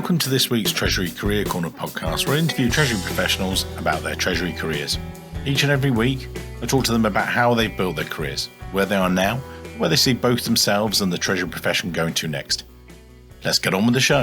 Welcome to this week's Treasury Career Corner podcast, where I interview Treasury professionals about their Treasury careers. Each and every week, I talk to them about how they've built their careers, where they are now, where they see both themselves and the Treasury profession going to next. Let's get on with the show.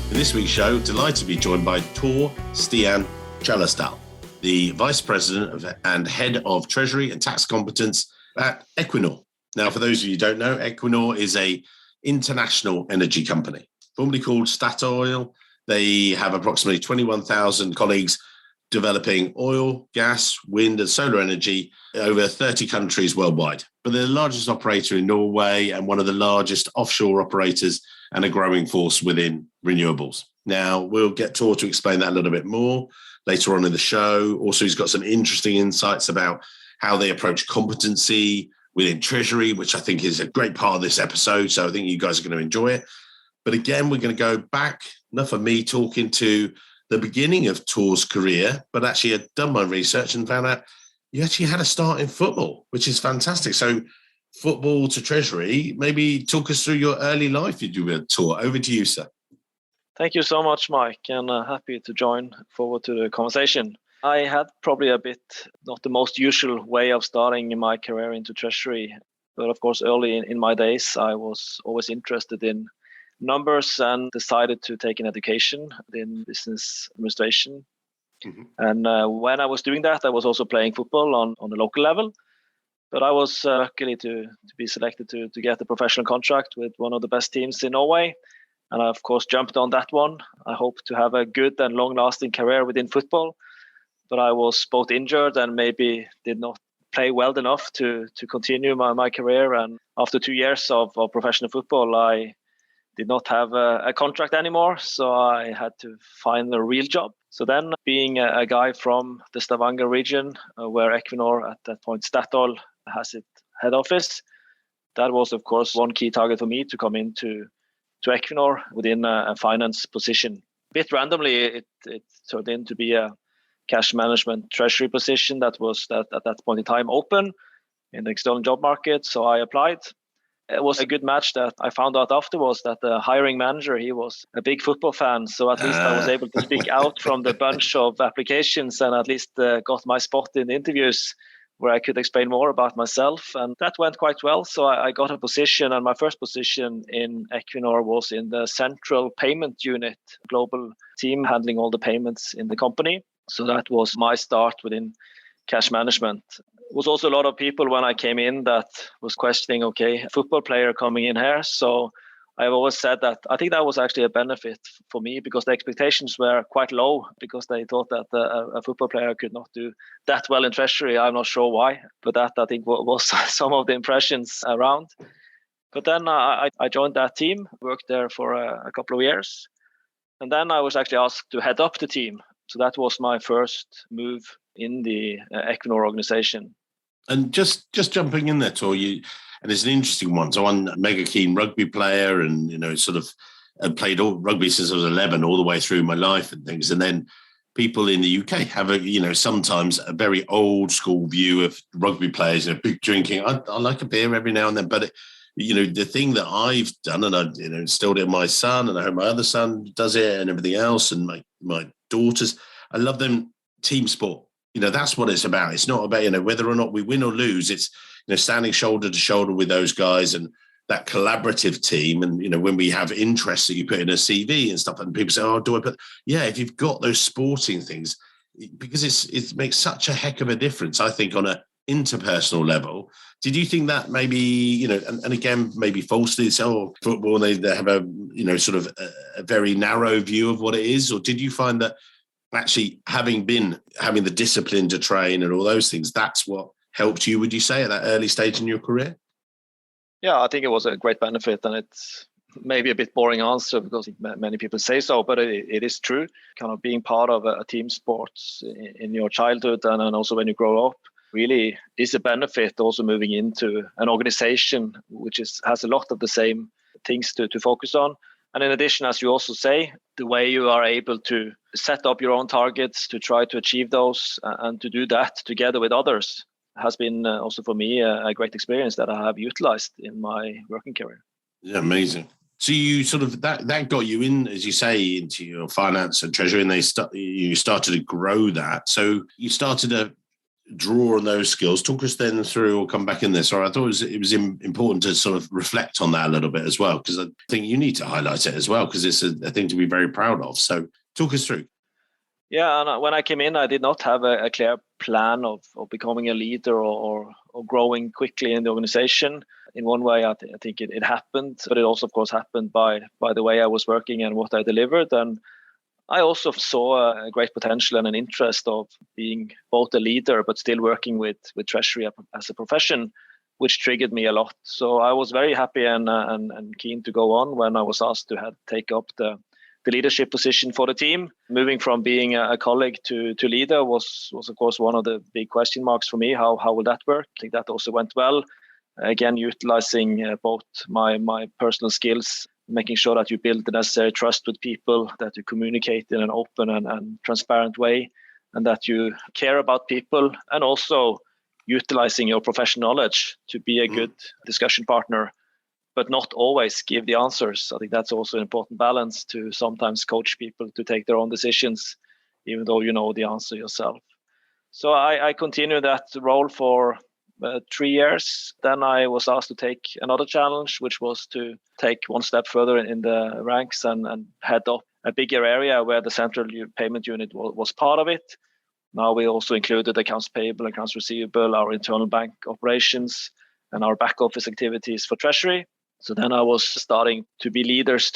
In this week's show, delighted to be joined by Tor Stian Kjøllesdal, the Vice President and Head of Treasury and Tax Competence at Equinor. Now, for those of you who don't know, Equinor is an international energy company, formerly called Statoil. They have approximately 21,000 colleagues developing oil, gas, wind and solar energy in over 30 countries worldwide. But they're the largest operator in Norway and one of the largest offshore operators and a growing force within renewables. Now, we'll get Tor to explain that a little bit more later on in the show. Also, he's got some interesting insights about how they approach competency within Treasury, which I think is a great part of this episode. So I think you guys are going to enjoy it. But again, we're going to go back, enough of me talking to the beginning of Tor's career, but actually I'd done my research and found out you actually had a start in football, which is fantastic. So football to Treasury, maybe talk us through your early life, if you will, Tor. Over to you, sir. Thank you so much, Mike, and happy to join forward to the conversation. I had probably a bit, not the most usual way of starting my career into Treasury. But of course, early in my days, I was always interested in numbers and decided to take an education in business administration. Mm-hmm. And when I was doing that, I was also playing football on a local level. But I was lucky to be selected to get a professional contract with one of the best teams in Norway. And I, of course, jumped on that one. I hope to have a good and long-lasting career within football. But I was both injured and maybe did not play well enough to continue my career. And after 2 years of professional football, I did not have a contract anymore. So I had to find a real job. So then being a guy from the Stavanger region, where Equinor, at that point Statoil, has its head office, that was, of course, one key target for me to come into Equinor within a finance position. A bit randomly, it turned in to be a cash management treasury position that was at that point in time open in the external job market. So I applied. It was a good match. That I found out afterwards that the hiring manager, he was a big football fan. So at least I was able to speak out from the bunch of applications and at least got my spot in the interviews where I could explain more about myself. And that went quite well. So I got a position, and my first position in Equinor was in the central payment unit, global team handling all the payments in the company. So that was my start within cash management. It was also a lot of people when I came in that was questioning, okay, football player coming in here. So I've always said that I think that was actually a benefit for me because the expectations were quite low because they thought that a football player could not do that well in Treasury. I'm not sure why, but that I think was some of the impressions around. But then I joined that team, worked there for a couple of years. And then I was actually asked to head up the team. So that was my first move in the Equinor organization. And just jumping in there, Tor, and it's an interesting one. So I'm a mega keen rugby player and, sort of played rugby since I was 11 all the way through my life and things. And then people in the UK have sometimes a very old school view of rugby players, big drinking. I like a beer every now and then, but the thing that I've done, and I instilled it in my son, and I hope my other son does it, and everything else, and my daughters, I love them. Team sport, that's what it's about. It's not about whether or not we win or lose. It's standing shoulder to shoulder with those guys and that collaborative team. And when we have interests that you put in a CV and stuff, and people say, "Oh, do I put?" Yeah, if you've got those sporting things, because it makes such a heck of a difference, I think, on a interpersonal level. Did you think that maybe, and again, maybe falsely, so football, they have a, sort of a very narrow view of what it is? Or did you find that actually having the discipline to train and all those things, that's what helped you, would you say, at that early stage in your career? Yeah, I think it was a great benefit, and it's maybe a bit boring answer because many people say so, but it is true. Kind of being part of a team sport in your childhood and also when you grow up really is a benefit. Also moving into an organization which has a lot of the same things to focus on. And in addition, as you also say, the way you are able to set up your own targets to try to achieve those and to do that together with others. has been also for me a great experience that I have utilized in my working career. Yeah, amazing. So you sort of that got you in, as you say, into your finance and treasury, and you started to grow that. So you started to draw on those skills. Talk us then through, or come back in this. Or I thought it was important to sort of reflect on that a little bit as well, because I think you need to highlight it as well, because it's a thing to be very proud of. So talk us through. Yeah, and when I came in, I did not have a clear plan of becoming a leader or growing quickly in the organization. In one way, I think it happened, but it also, of course, happened by the way I was working and what I delivered. And I also saw a great potential and an interest of being both a leader, but still working with Treasury as a profession, which triggered me a lot. So I was very happy and keen to go on when I was asked to take up the leadership position for the team. Moving from being a colleague to leader was of course one of the big question marks for me. How will that work? I think that also went well. Again, utilizing both my personal skills, making sure that you build the necessary trust with people, that you communicate in an open and transparent way, and that you care about people, and also utilizing your professional knowledge to be a good discussion partner, but not always give the answers. I think that's also an important balance, to sometimes coach people to take their own decisions, even though you know the answer yourself. So I continued that role for 3 years. Then I was asked to take another challenge, which was to take one step further in the ranks and head up a bigger area where the central payment unit was part of it. Now we also included accounts payable, accounts receivable, our internal bank operations, and our back office activities for Treasury. So then I was starting to be leaders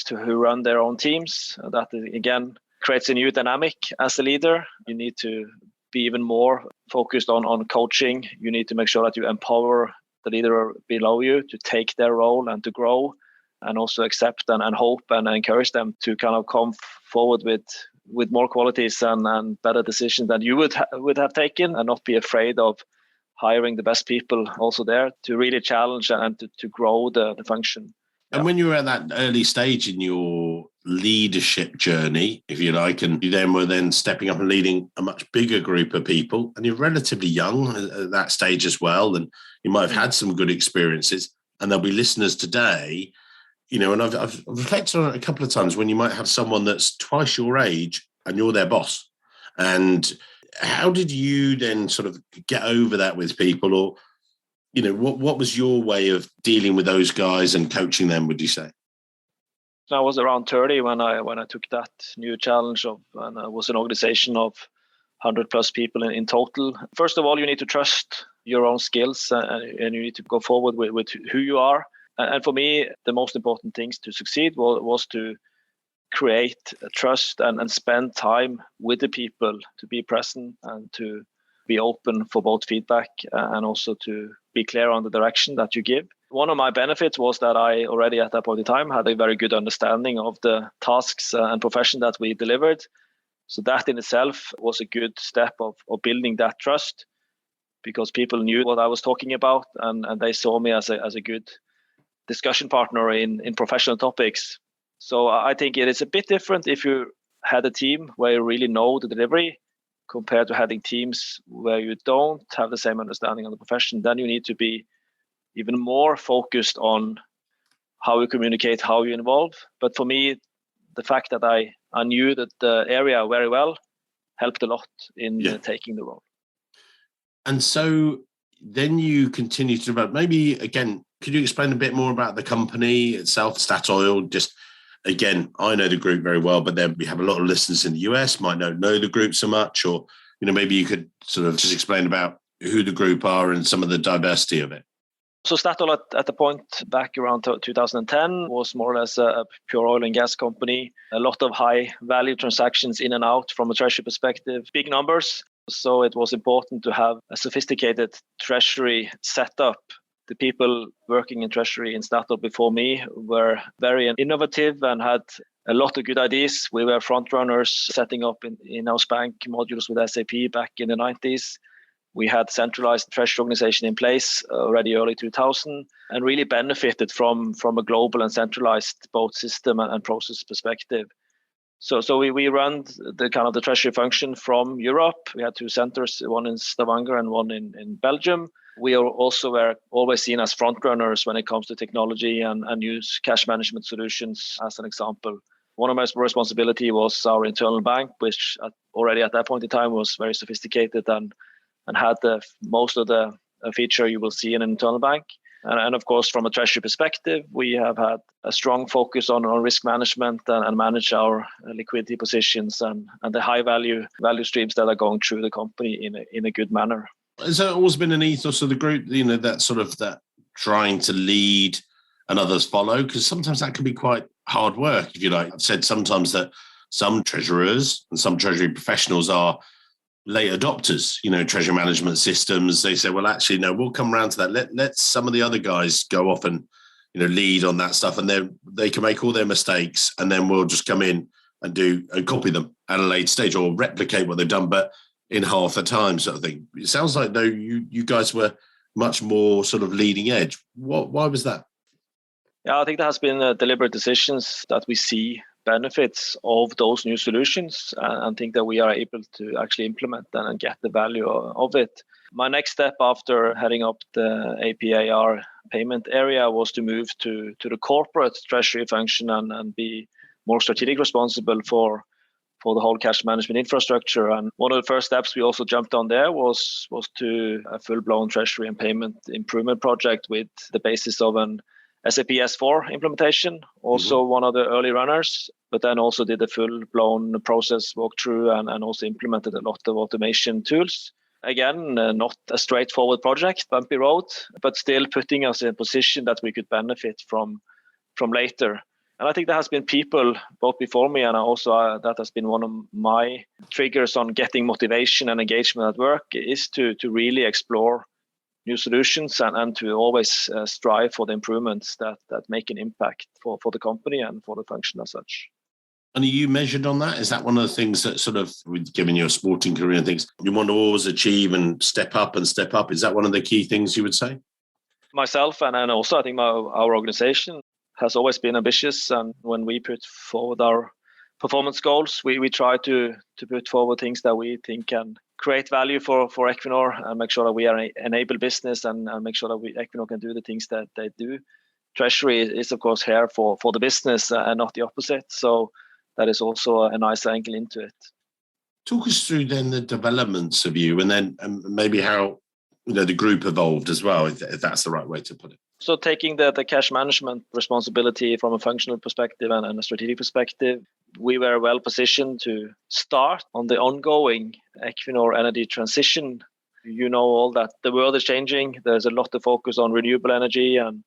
who run their own teams. That again creates a new dynamic as a leader. You need to be even more focused on coaching. You need to make sure that you empower the leader below you to take their role and to grow, and also accept and hope and encourage them to kind of come forward with more qualities and better decisions than you would have taken, and not be afraid of hiring the best people also there to really challenge and to grow the function. And when you were at that early stage in your leadership journey, if you like, and you then were stepping up and leading a much bigger group of people, and you're relatively young at that stage as well, and you might have had some good experiences, and there'll be listeners today, and I've reflected on it a couple of times, when you might have someone that's twice your age and you're their boss. And how did you then sort of get over that with people? Or, what was your way of dealing with those guys and coaching them, would you say? I was around 30 when I took that new challenge and it was an organization of 100 plus people in total. First of all, you need to trust your own skills and you need to go forward with who you are. And for me, the most important things to succeed was to create trust and spend time with the people, to be present and to be open for both feedback and also to be clear on the direction that you give. One of my benefits was that I already at that point in time had a very good understanding of the tasks and profession that we delivered. So that in itself was a good step of building that trust, because people knew what I was talking about and they saw me as a good discussion partner in professional topics. So I think it is a bit different if you had a team where you really know the delivery compared to having teams where you don't have the same understanding of the profession. Then you need to be even more focused on how you communicate, how you involve. But for me, the fact that I knew that the area very well helped a lot in taking the role. And so then you continue to develop. Maybe, again, could you explain a bit more about the company itself, Statoil? Just, again, I know the group very well, but then we have a lot of listeners in the US, might not know the group so much, or, maybe you could sort of just explain about who the group are and some of the diversity of it. So Statoil at the point back around 2010 was more or less a pure oil and gas company. A lot of high value transactions in and out from a treasury perspective, big numbers. So it was important to have a sophisticated treasury setup. The people working in treasury in Statoil before me were very innovative and had a lot of good ideas. We were front runners setting up in-house bank modules with SAP back in the 90s. We had centralized treasury organization in place already early 2000 and really benefited from a global and centralized both system and process perspective. So we run the kind of the treasury function from Europe. We had 2 centers, one in Stavanger and one in Belgium. We are also were always seen as front runners when it comes to technology and use cash management solutions as an example. One of my responsibility was our internal bank, which already at that point in time was very sophisticated and had most of the feature you will see in an internal bank. And of course, from a treasury perspective, we have had a strong focus on risk management and manage our liquidity positions and the high value streams that are going through the company in a good manner. Has there always been an ethos of the group, that sort of that trying to lead and others follow? Because sometimes that can be quite hard work, if you like. I've said sometimes that some treasurers and some treasury professionals are late adopters, treasury management systems. They say, well, actually, no, we'll come around to that. Let some of the other guys go off and, lead on that stuff. And then they can make all their mistakes and then we'll just come in and copy them at a later stage or replicate what they've done, but in half the time sort of thing. It sounds like, though, you guys were much more sort of leading edge. Why was that? Yeah, I think there has been deliberate decisions that we see benefits of those new solutions and think that we are able to actually implement them and get the value of it. My next step after heading up the APAR payment area was to move to the corporate treasury function and be more strategic responsible for the whole cash management infrastructure. And one of the first steps we also jumped on there was to a full-blown treasury and payment improvement project with the basis of an SAP S4 implementation, also one of the early runners, but then also did a full-blown process walkthrough and also implemented a lot of automation tools. Again, not a straightforward project, bumpy road, but still putting us in a position that we could benefit from later. And I think there has been people both before me and also that has been one of my triggers on getting motivation and engagement at work is to really explore new solutions and to always strive for the improvements that make an impact for the company and for the function as such. And are you measured on that? Is that one of the things that sort of, given your sporting career and things, you want to always achieve and step up? Is that one of the key things you would say? Myself and also I think our organization has always been ambitious. And when we put forward our performance goals, we try to put forward things that we think can create value for Equinor and make sure that we are enable business and make sure that Equinor can do the things that they do. Treasury is of course here for the business and not the opposite. So that is also a nice angle into it. Talk us through then the developments of you and then maybe how the group evolved as well, if that's the right way to put it. So taking the cash management responsibility from a functional perspective and a strategic perspective, we were well positioned to start on the ongoing Equinor energy transition. All that the world is changing. There's a lot of focus on renewable energy and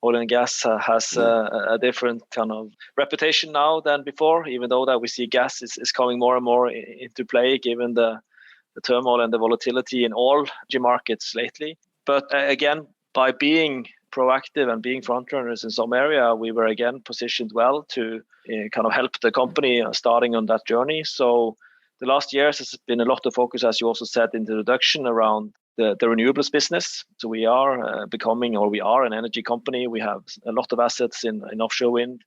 oil and gas has a different kind of reputation now than before, even though that we see gas is coming more and more into play given the turmoil and the volatility in all markets lately. But again, by being proactive and being frontrunners in some area, we were again positioned well to kind of help the company starting on that journey. So the last years has been a lot of focus, as you also said in the introduction, around the renewables business. So we are we are an energy company. We have a lot of assets in offshore wind.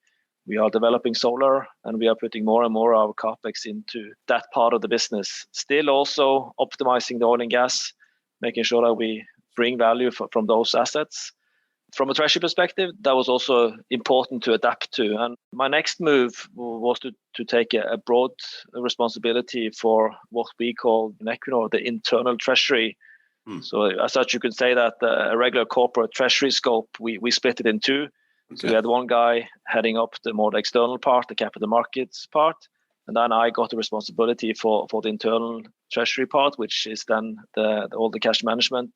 We are developing solar and we are putting more and more of our capex into that part of the business. Still also optimizing the oil and gas, making sure that we bring value from those assets. From a treasury perspective, that was also important to adapt to. And my next move was to take a broad responsibility for what we call in Equinor the internal treasury. So as such, you could say that a regular corporate treasury scope, we split it in two. Okay. So we had one guy heading up the more external part, the capital markets part. And then I got the responsibility for the internal treasury part, which is then all the cash management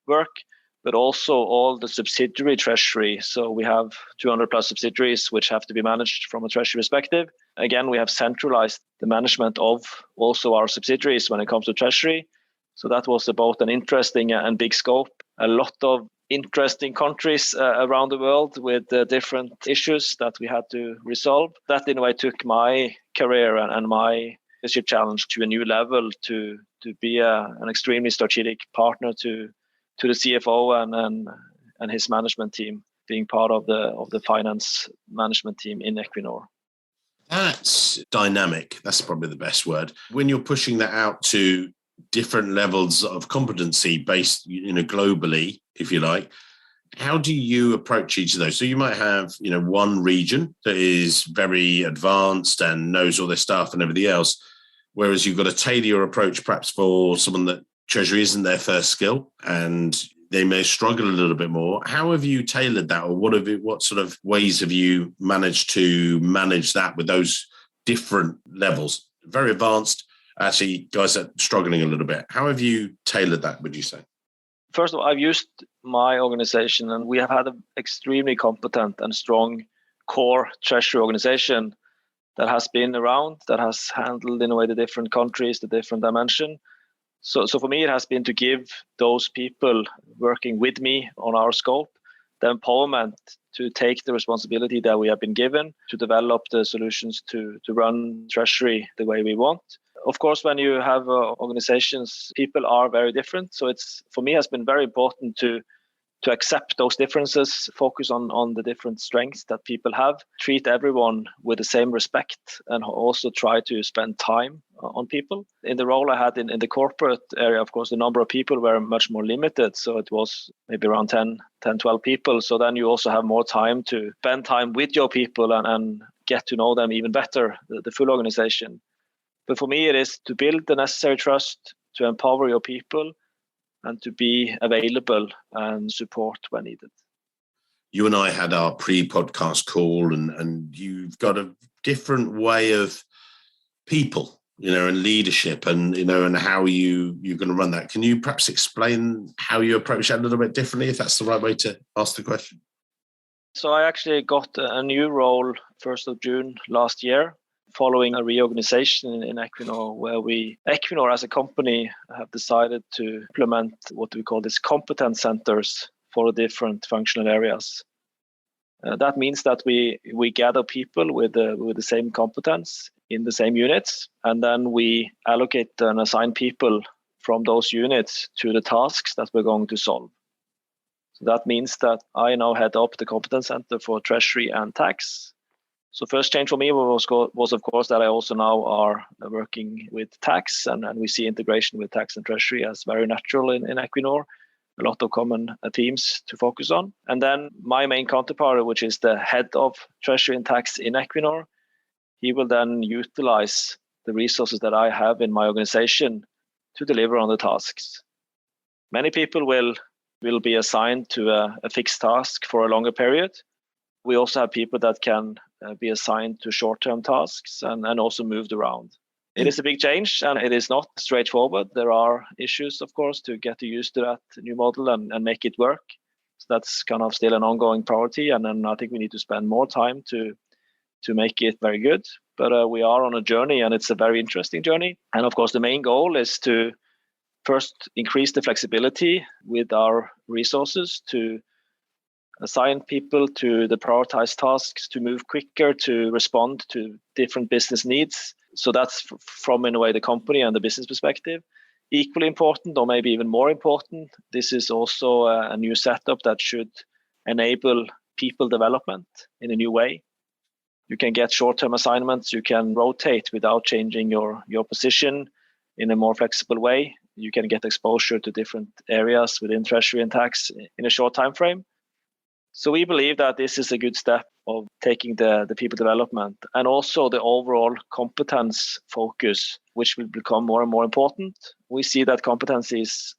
work, but also all the subsidiary treasury. So we have 200 plus subsidiaries which have to be managed from a treasury perspective. Again, we have centralized the management of also our subsidiaries when it comes to treasury. So that was about an interesting and big scope. A lot of interesting countries around the world with different issues that we had to resolve. That in a way took my career and my leadership challenge to a new level to be an extremely strategic partner to the CFO and his management team, being part of the finance management team in Equinor. That's dynamic. That's probably the best word. When you're pushing that out to different levels of competency based, globally, if you like, how do you approach each of those? So you might have, one region that is very advanced and knows all their stuff and everything else, whereas you've got to tailor your approach perhaps for someone that Treasury isn't their first skill and they may struggle a little bit more. How have you tailored that, or what sort of ways have you managed to manage that with those different levels? Very advanced, actually, guys that are struggling a little bit. How have you tailored that, would you say? First of all, I've used my organization, and we have had an extremely competent and strong core treasury organization that has been around, that has handled in a way the different countries, the different dimension. So for me, it has been to give those people working with me on our scope the empowerment to take the responsibility that we have been given to develop the solutions to run Treasury the way we want. Of course, when you have organizations, people are very different. So for me, has been very important to accept those differences, focus on the different strengths that people have, treat everyone with the same respect, and also try to spend time on people. In the role I had in the corporate area, of course, the number of people were much more limited. So it was maybe around 10, 12 people. So then you also have more time to spend time with your people and get to know them even better, the full organization. But for me, it is to build the necessary trust, to empower your people, and to be available and support when needed. You and I had our pre-podcast call, and you've got a different way of people, and leadership, and and how you're going to run that. Can you perhaps explain how you approach that a little bit differently, if that's the right way to ask the question? So I actually got a new role 1st of June last year, following a reorganization in Equinor, where Equinor as a company have decided to implement what we call these competence centers for the different functional areas. That means that we gather people with the same competence in the same units, and then we allocate and assign people from those units to the tasks that we're going to solve. So that means that I now head up the competence center for Treasury and Tax. So first change for me was of course that I also now are working with tax, and we see integration with tax and treasury as very natural in Equinor. A lot of common themes to focus on. And then my main counterpart, which is the head of treasury and tax in Equinor, he will then utilize the resources that I have in my organization to deliver on the tasks. Many people will be assigned to a fixed task for a longer period. We also have people that can be assigned to short-term tasks and also moved around. It is a big change, and it is not straightforward. There are issues, of course, to get used to that new model and make it work. So that's kind of still an ongoing priority, and then I think we need to spend more time to make it very good. But we are on a journey, and it's a very interesting journey. And of course, the main goal is to first increase the flexibility with our resources to assign people to the prioritized tasks, to move quicker, to respond to different business needs. So that's from, in a way, the company and the business perspective. Equally important, or maybe even more important, this is also a new setup that should enable people development in a new way. You can get short-term assignments, you can rotate without changing your position in a more flexible way. You can get exposure to different areas within Treasury and Tax in a short time frame. So we believe that this is a good step of taking the people development and also the overall competence focus, which will become more and more important. We see that competencies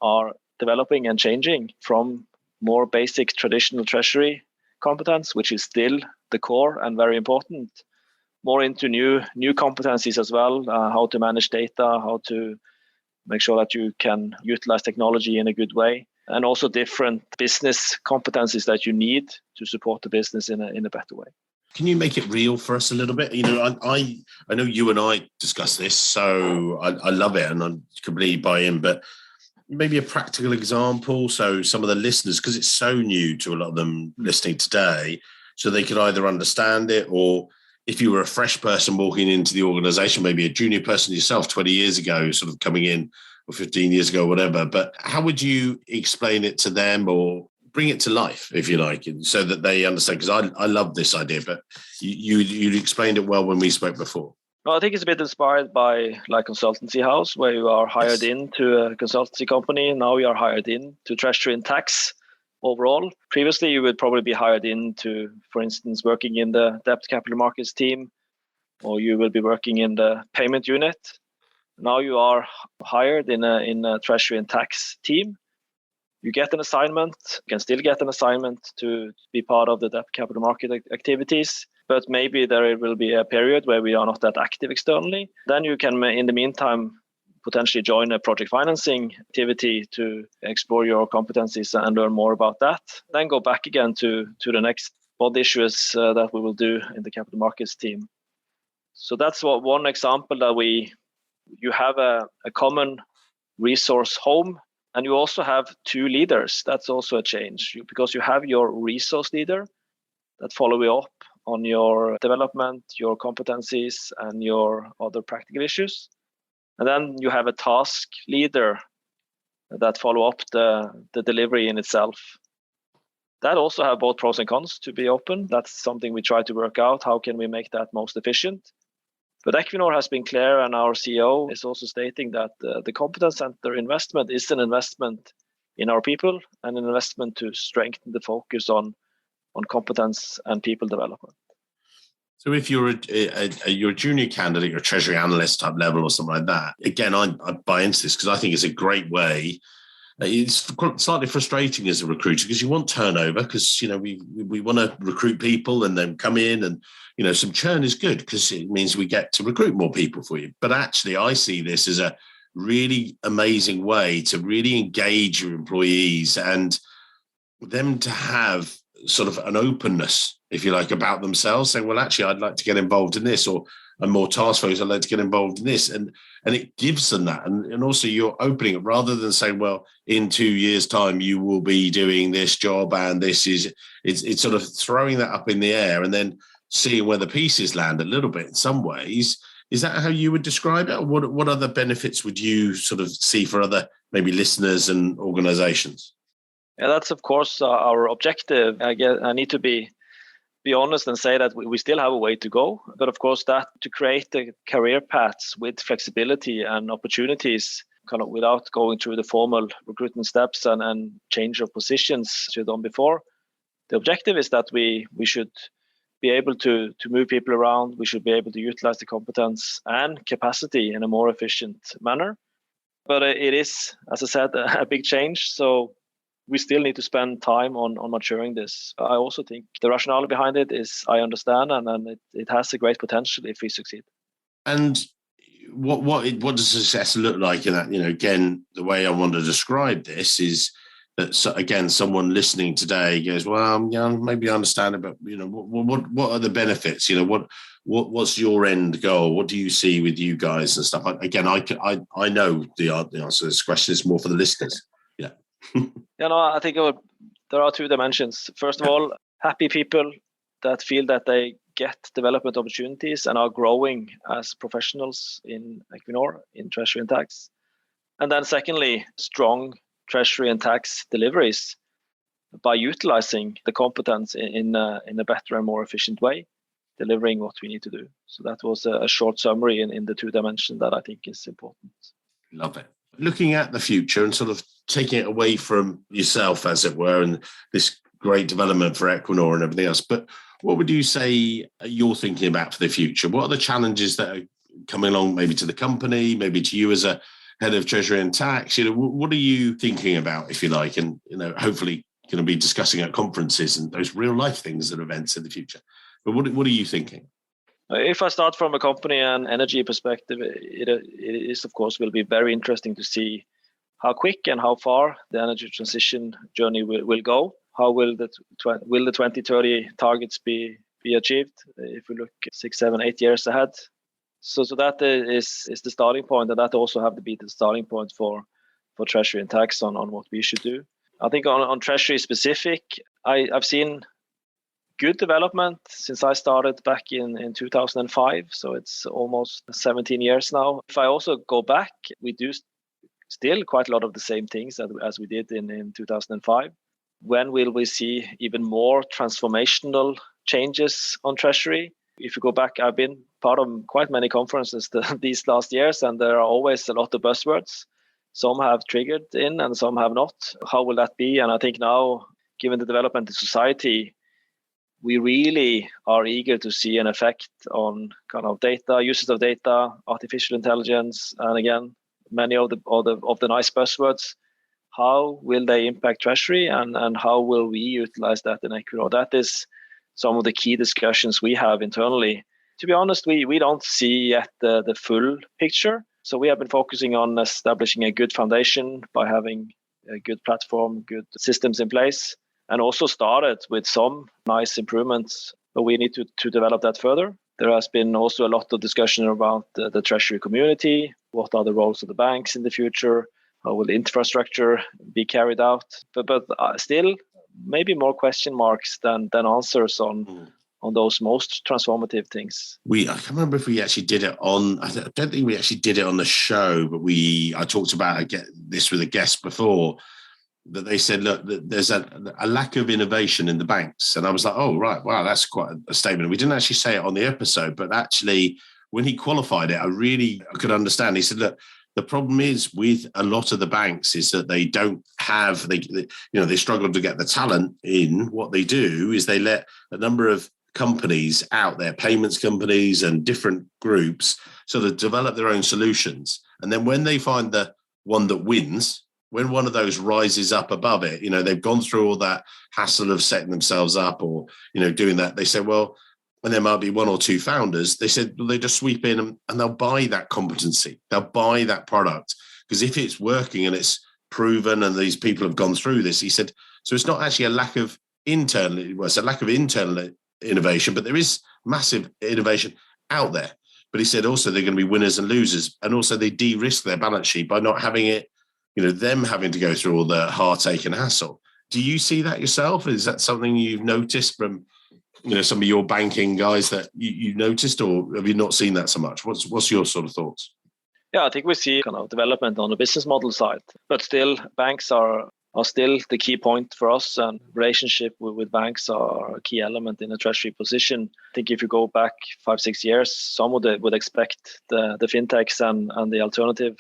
are developing and changing from more basic traditional treasury competence, which is still the core and very important, more into new competencies as well, how to manage data, how to make sure that you can utilize technology in a good way, and also different business competencies that you need to support the business in a better way. Can you make it real for us a little bit? I know you and I discussed this, so I love it and I completely buy in, but maybe a practical example, so some of the listeners, because it's so new to a lot of them listening today, so they could either understand it, or if you were a fresh person walking into the organization, maybe a junior person yourself 20 years ago, sort of coming in, or 15 years ago, whatever, but how would you explain it to them or bring it to life, if you like, so that they understand? Because I love this idea, but you explained it well when we spoke before. Well, I think it's a bit inspired by like consultancy house, where you are hired into a consultancy company. Now you are hired in to Treasury and Tax overall. Previously, you would probably be hired into, for instance, working in the debt capital markets team, or you will be working in the payment unit. Now you are hired in a Treasury and Tax team. You get an assignment, you can still get an assignment to be part of the debt capital market activities, but maybe there will be a period where we are not that active externally. Then you can, in the meantime, potentially join a project financing activity to explore your competencies and learn more about that. Then go back again to the next bond issues that we will do in the capital markets team. So that's one example that you have a common resource home, and you also have two leaders. That's also a change because you have your resource leader that follow you up on your development, your competencies, and your other practical issues. And then you have a task leader that follow up the delivery in itself. That also have both pros and cons, to be open. That's something we try to work out. How can we make that most efficient? But Equinor has been clear, and our CEO is also stating that the competence center investment is an investment in our people and an investment to strengthen the focus on competence and people development. So if you're a junior candidate, you're a treasury analyst type level or something like that, again, I buy into this because I think it's a great way. It's slightly frustrating as a recruiter because you want turnover because, we want to recruit people and then come in and, some churn is good because it means we get to recruit more people for you. But actually, I see this as a really amazing way to really engage your employees and them to have sort of an openness, if you like, about themselves, saying, well, actually, I'd like to get involved in this, or I'm more task focused, I'd like to get involved in this. And it gives them that. And also you're opening it rather than saying, well, in 2 years' time, you will be doing this job and this is, it's sort of throwing that up in the air and then seeing where the pieces land a little bit in some ways. Is that how you would describe it? Or what other benefits would you sort of see for other maybe listeners and organizations? Yeah, that's of course our objective. I need to be honest and say that we still have a way to go. But of course, that to create the career paths with flexibility and opportunities, kind of without going through the formal recruitment steps and change of positions as we've done before. The objective is that we should be able to move people around. We should be able to utilize the competence and capacity in a more efficient manner. But it is, as I said, a big change. So we still need to spend time on maturing this. I also think the rationale behind it is I understand, and it has a great potential if we succeed. And what does success look like in that? Again, the way I want to describe this is that, again, someone listening today goes, well, maybe I understand it, but what are the benefits? What's your end goal? What do you see with you guys and stuff? Again, I know the answer to this question is more for the listeners. Yeah. I think there are two dimensions. First of all, happy people that feel that they get development opportunities and are growing as professionals in Equinor, in Treasury and Tax. And then secondly, strong Treasury and Tax deliveries by utilizing the competence in a better and more efficient way, delivering what we need to do. So that was a short summary in the two dimensions that I think is important. Love it. Looking at the future and sort of taking it away from yourself, as it were, and this great development for Equinor and everything else, but what would you say you're thinking about for the future? What are the challenges that are coming along, maybe to the company, maybe to you as a head of Treasury and Tax? What are you thinking about, if you like, and hopefully going to be discussing at conferences and those real life things at events in the future. But what are you thinking? If I start from a company and energy perspective, it is, of course, will be very interesting to see how quick and how far the energy transition journey will go. How will the 2030 targets be achieved if we look 6, 7, 8 years ahead? So that is the starting point, and that also have to be the starting point for Treasury and Tax on what we should do. I think on Treasury specific, I've seen good development since I started back in 2005. So it's almost 17 years now. If I also go back, we do still quite a lot of the same things as we did in 2005. when will we see even more transformational changes on Treasury? If you go back, I've been part of quite many conferences these last years, and there are always a lot of buzzwords. Some have triggered in and some have not. How will that be? And I think now, given the development in society, we really are eager to see an effect on kind of data, uses of data, artificial intelligence, and again, many of the nice buzzwords. How will they impact Treasury, and how will we utilize that in Equinor? That is some of the key discussions we have internally. To be honest, we don't see yet the full picture. So we have been focusing on establishing a good foundation by having a good platform, good systems in place, and also started with some nice improvements, but we need to develop that further. There has been also a lot of discussion about the Treasury community. What are the roles of the banks in the future? How will the infrastructure be carried out? But still, maybe more question marks than answers on those most transformative things. I can't remember if we actually did it on, I don't think we actually did it on the show, but I talked about this with a guest before, that they said, look, there's a lack of innovation in the banks. And I was like, oh, right, wow, that's quite a statement. We didn't actually say it on the episode, but actually when he qualified it, I could understand. He said, look, the problem is with a lot of the banks is that they don't have, they struggle to get the talent in. What they do is they let a number of companies out there, payments companies and different groups, sort of develop their own solutions. And then when they find the one that wins, when one of those rises up above it, they've gone through all that hassle of setting themselves up or, doing that. They say, well, and there might be one or two founders, they said, well, they just sweep in and they'll buy that competency. They'll buy that product. Because if it's working and it's proven and these people have gone through this, he said, so it's not actually a lack of internal innovation, but there is massive innovation out there. But he said also they're going to be winners and losers. And also they de-risk their balance sheet by not having it, them having to go through all the heartache and hassle. Do you see that yourself? Is that something you've noticed from some of your banking guys that you noticed, or have you not seen that so much? What's your sort of thoughts? Yeah, I think we see kind of development on the business model side, but still banks are still the key point for us, and relationship with banks are a key element in a Treasury position. I think if you go back 5-6 years, some would expect the fintechs and the alternative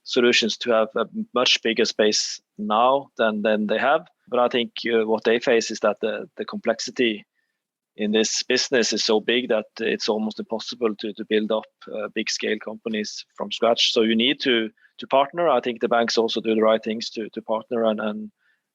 solutions to have a much bigger space now than they have. But I think what they face is that the complexity in this business is so big that it's almost impossible to build up big scale companies from scratch. So you need to partner. I think the banks also do the right things to partner and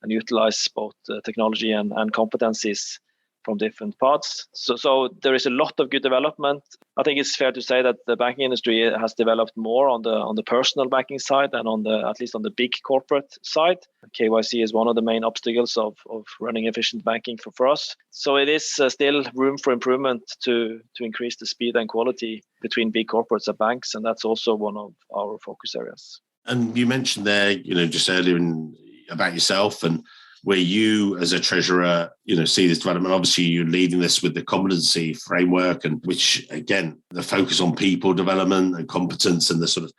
utilize both technology and competencies from different parts. So there is a lot of good development. I think it's fair to say that the banking industry has developed more on the personal banking side than at least on the big corporate side. KYC is one of the main obstacles of running efficient banking for us. So it is still room for improvement to increase the speed and quality between big corporates and banks, and that's also one of our focus areas. And you mentioned there, just earlier about yourself and where you as a treasurer, see this development. Obviously, you're leading this with the competency framework, and which, again, the focus on people development and competence and the sort of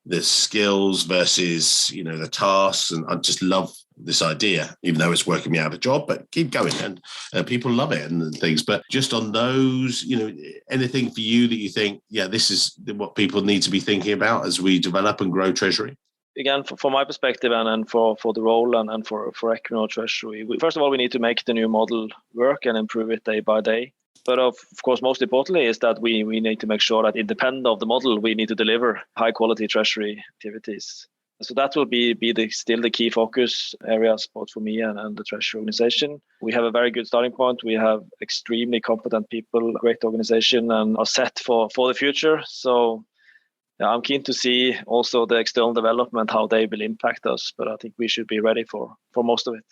the skills versus, the tasks. And I just love this idea, even though it's working me out of a job, but keep going. And people love it and things. But just on those, anything for you that you think, yeah, this is what people need to be thinking about as we develop and grow Treasury? Again, for my perspective and for the role and for Equinor Treasury, first of all, we need to make the new model work and improve it day by day. But of course, most importantly is that we need to make sure that independent of the model, we need to deliver high quality Treasury activities. So that will be still the key focus areas, both for me and the Treasury organization. We have a very good starting point. We have extremely competent people, great organization, and are set for the future. So I'm keen to see also the external development, how they will impact us, but I think we should be ready for most of it.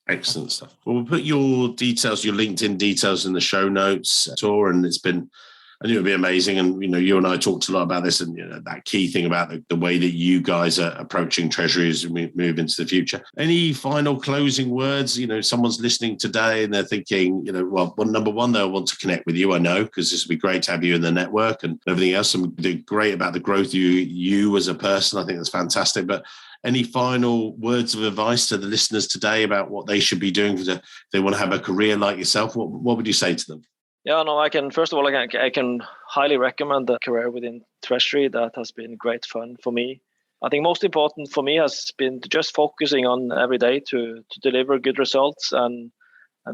Excellent stuff. Well, we'll put your details, your LinkedIn details in the show notes, Tor, and I knew it would be amazing. And, you and I talked a lot about this and, that key thing about the way that you guys are approaching Treasury as we move into the future. Any final closing words? Someone's listening today and they're thinking, well, number one, they'll want to connect with you, I know, because this would be great to have you in the network and everything else. And great about the growth you as a person. I think that's fantastic. But any final words of advice to the listeners today about what they should be doing if they want to have a career like yourself? What would you say to them? Yeah, no, I can highly recommend the career within Treasury. That has been great fun for me. I think most important for me has been just focusing on every day to deliver good results and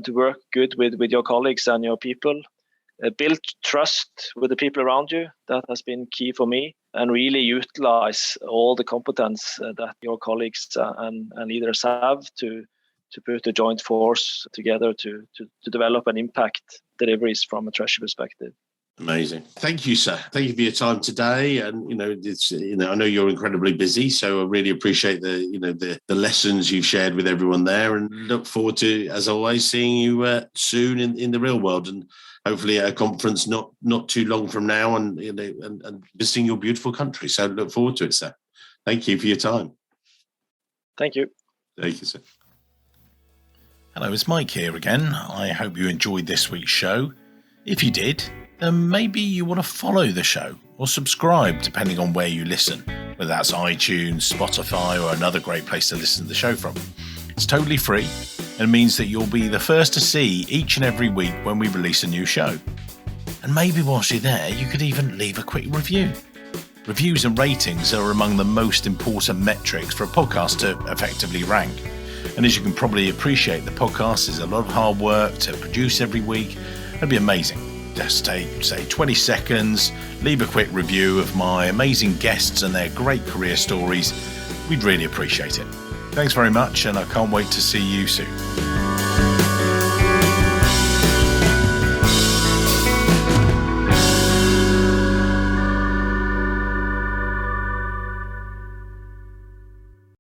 to work good with your colleagues and your people. Build trust with the people around you. That has been key for me, and really utilize all the competence that your colleagues and leaders have to put a joint force together to develop and impact deliveries from a Treasury perspective. Amazing. Thank you, sir. Thank you for your time today. And, I know you're incredibly busy, so I really appreciate the lessons you've shared with everyone there, and look forward to, as always, seeing you soon in the real world, and hopefully at a conference not too long from now, and visiting your beautiful country. So look forward to it, sir. Thank you for your time. Thank you. Thank you, sir. Hello, it's Mike here again. I hope you enjoyed this week's show. If you did, then maybe you want to follow the show or subscribe, depending on where you listen, whether that's iTunes, Spotify, or another great place to listen to the show from. It's totally free and means that you'll be the first to see each and every week when we release a new show. And maybe whilst you're there, you could even leave a quick review. Reviews and ratings are among the most important metrics for a podcast to effectively rank. And as you can probably appreciate, the podcast is a lot of hard work to produce every week. It'd be amazing. Just take, say, 20 seconds, leave a quick review of my amazing guests and their great career stories. We'd really appreciate it. Thanks very much, and I can't wait to see you soon.